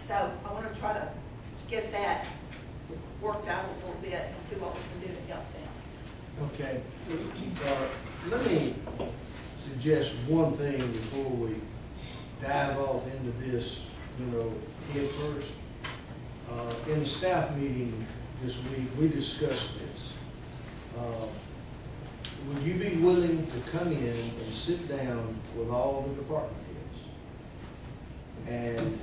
So I want to try to get that worked out a little bit and see what we can do to help them. Okay. Let me suggest one thing before we dive off into this, head first. In the staff meeting this week, we discussed this. Would you be willing to come in and sit down with all the department heads and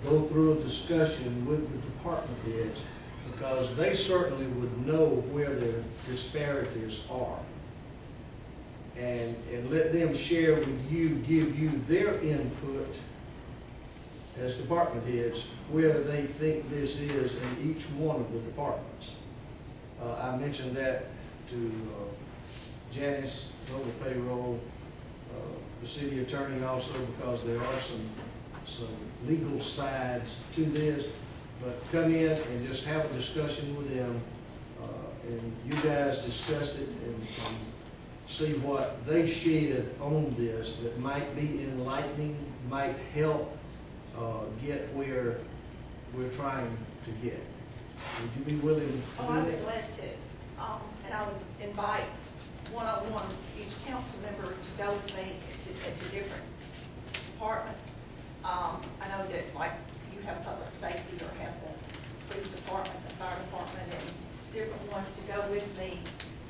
go through a discussion with the department heads, because they certainly would know where their disparities are, and let them share with you, give you their input as department heads where they think this is in each one of the departments. I mentioned that to Janice over payroll, the city attorney also, because there are some legal sides to this. But come in and just have a discussion with them, and you guys discuss it and see what they shed on this that might be enlightening, might help get where we're trying to get. Would you be willing to do that? Oh, I'd be glad to. And I would invite one-on-one each council member to go with me to different departments. I know that, like, you have public safety or have the police department, the fire department, and different ones to go with me.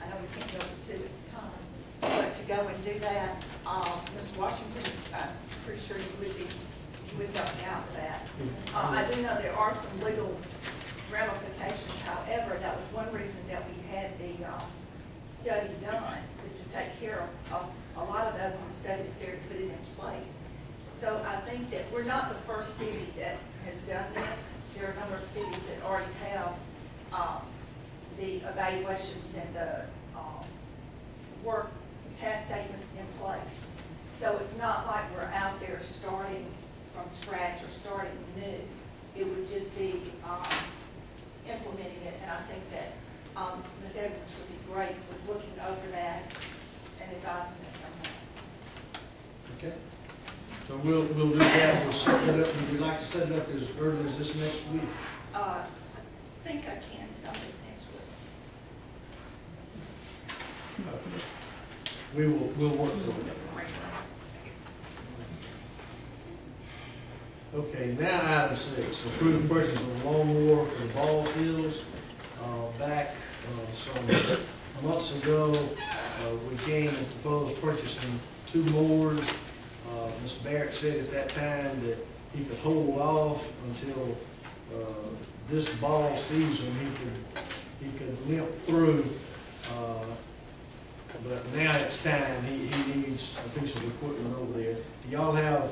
I know we can't go to two at a time, but to go and do that. Mr. Washington, I'm pretty sure you would help me out with that. I do know there are some legal ramifications. However, that was one reason that we had the study done, is to take care of a lot of those, and the study is there to put it in place. So I think that we're not the first city that has done this. There are a number of cities that already have the evaluations and the work task statements in place. So it's not like we're out there starting from scratch or starting new. It would just be implementing it, and I think that Ms. Edwards would be great with looking over that and advising us on that. Okay. So we'll do that. We'll set it up. Would you like to set it up as early as this next week? I think I can some of this next week. We'll work through it. Okay, now item 6, approved purchase of lawnmower for the ball fields. Back some months ago, we came and proposed purchasing 2 mowers. Mr. Barrett said at that time that he could hold off until this ball season. He could limp through, but now it's time. He needs a piece of equipment over there. Do y'all have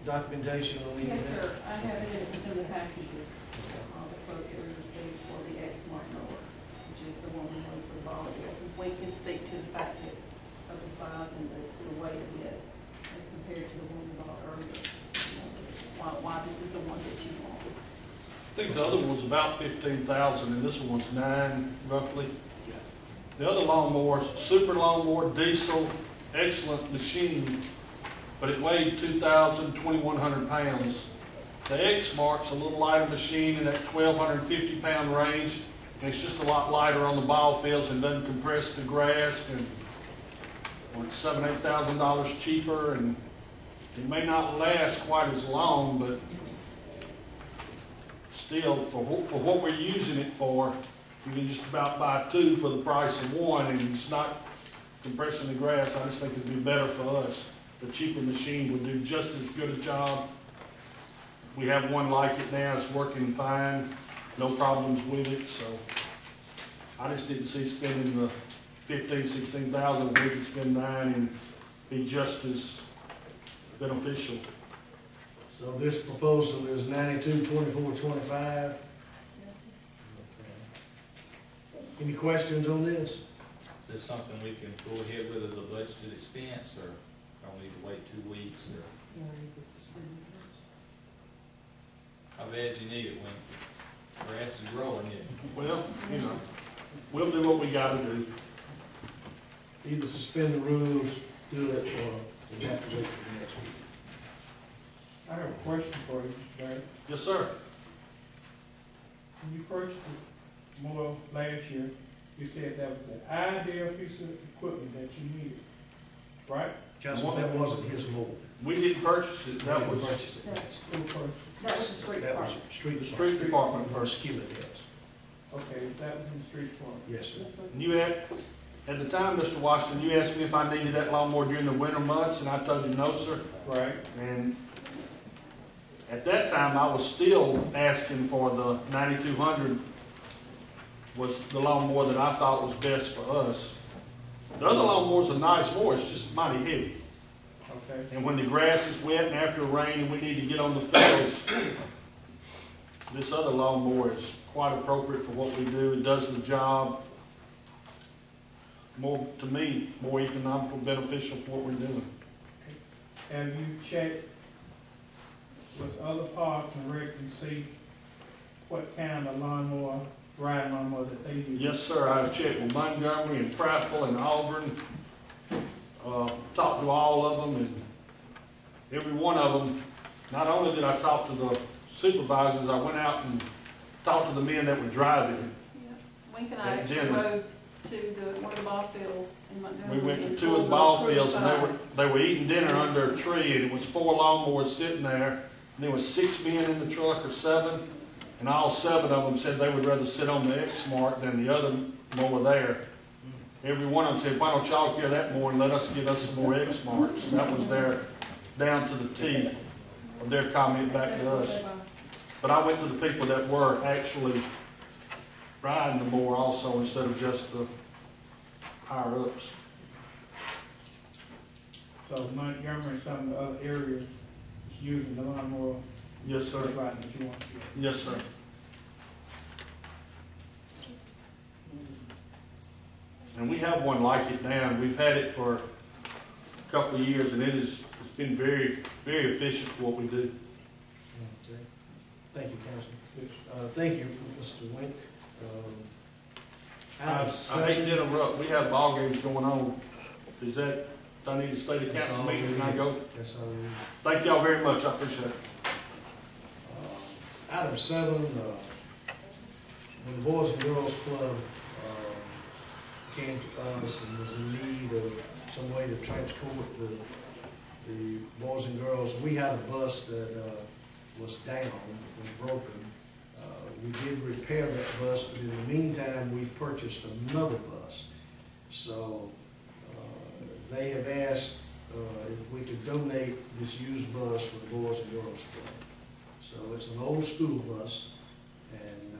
documentation on any of Yes, that? sir. I have it within the packages. The quote that we received for the X-Mark mower, which is the one we know for the ball fields. If we can speak to the fact that of the size and the weight of it as compared to the one we bought earlier. Why this is the one that you want. I think the other one's about 15,000 and this one's 9 roughly. The other lawnmower's super lawnmower, diesel, excellent machine, but it weighed 2,100 pounds. The X-Mark's a little lighter machine in that 1,250 pound range. And it's just a lot lighter on the ball fields and doesn't compress the grass, and like $7,000 to $8,000 cheaper, and it may not last quite as long, but still, for what we're using it for, you can just about buy 2 for the price of 1, and it's not compressing the grass. I just think it'd be better for us. The cheaper machine would do just as good a job. We have one like it now. It's working fine. No problems with it. So I just didn't see spending the 15, 16,000 if we could spend 9 and be just as beneficial. So this proposal is 92, 24, 25. Any questions on this? Is this something we can go ahead with as a budgeted expense, or don't need to wait 2 weeks? Or how bad you need it when grass is growing yet? Well, we'll do what we gotta do. Either suspend the rules, do it, or we have to wait for the next week. I have a question for you, Barry. Yes, sir. When you purchased the mower last year, you said that was the ideal piece of equipment that you needed, right? Councilman, that wasn't his mower. We didn't purchase it, that was Purchase it. Who purchased? That was the street That was department. street the department. street department Or purchase. skillet, yes. Okay, that was in the street department. Yes, sir. Yes, sir. And you had, at the time, Mr. Washington, you asked me if I needed that lawnmower during the winter months, and I told you no, sir. Right. And at that time, I was still asking for the 9200 was the lawnmower that I thought was best for us. The other lawnmower's a nice mower, it's just mighty heavy. Okay. And when the grass is wet and after rain and we need to get on the fields, this other lawnmower is quite appropriate for what we do. It does the job. More, to me, more economical, beneficial for what we're doing. Have you checked with other parks and rec and see what kind of lawnmower, riding lawnmower that they use? Yes, sir, I've checked with Montgomery and Prattville and Auburn, talked to all of them, and every one of them, not only did I talk to the supervisors, I went out and talked to the men that were driving. Yeah. Wink and I At actually dinner. rode to one of the ball fields in Montgomery. We went to and two of the pulled ball up through fields, and side. they were eating dinner under a tree, and it was 4 lawnmowers sitting there, and there was 6 men in the truck, or 7, and all 7 of them said they would rather sit on the X-Smart than the other mower there. Every one of them said, why don't y'all carry that more and let us get us some more X-Smarts? That was their, down to the T of their comment back to us. But I went to the people that were actually riding the mower also, instead of just the higher-ups. So Montgomery and some of the other areas is using the lawnmower Yes, sir. just right that you want to. Yes, sir. And we have one like it now, and we've had it for a couple of years, and it's been very, very efficient for what we do. Okay. Thank you, Councilman. Thank you, Mr. Wink. I hate to interrupt, we have ball games going on. Is that, do I need to stay to council meeting and I go? Yes, Thank y'all very much, I appreciate it. Item 7, when the Boys and Girls Club came to us and was in need of some way to transport the boys and girls, we had a bus that was down, was broken. We did repair that bus, but in the meantime, we purchased another bus. So they have asked if we could donate this used bus for the Boys and Girls Club. So it's an old school bus, and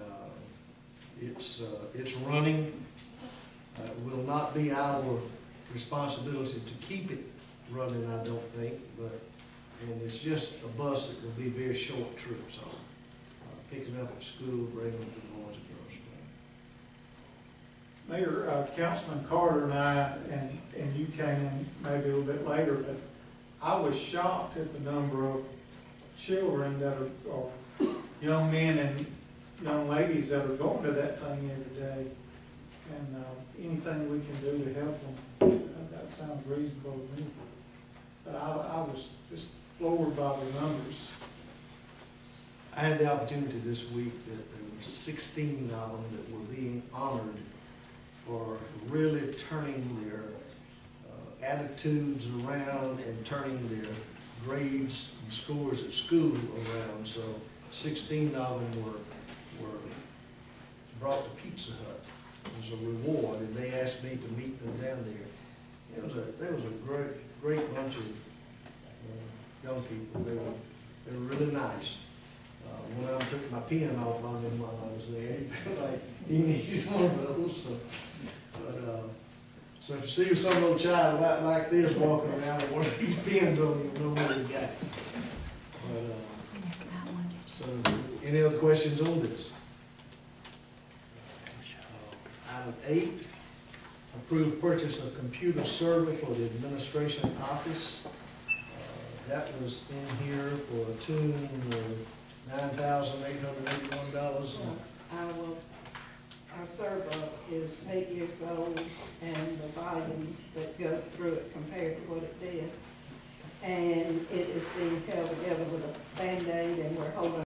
it's running. It will not be our responsibility to keep it running, I don't think, and it's just a bus that will be very short trips on. Picking up at school, bringing them to the Boys and Girls Club. Mayor, Councilman Carter and I, and you came in maybe a little bit later, but I was shocked at the number of children that are young men and young ladies that are going to that thing every day. And anything we can do to help them, that sounds reasonable to me. But I was just floored by the numbers. I had the opportunity this week that there were 16 of them that were being honored for really turning their attitudes around and turning their grades and scores at school around. So 16 of them were brought to Pizza Hut as a reward, and they asked me to meet them down there. There was a great bunch of young people. They were really nice. One of them took my pen off on him while I was there. He felt like he needed one of those. So if you see some little child like this walking around with one of these pens on him, you know what he got. So any other questions on this? Item 8, approved purchase of computer server for the administration office. That was in here for a tune of $9,881. Our server is 8 years old, and the volume that goes through it compared to what it did and it is being held together with a Band-Aid, and we're holding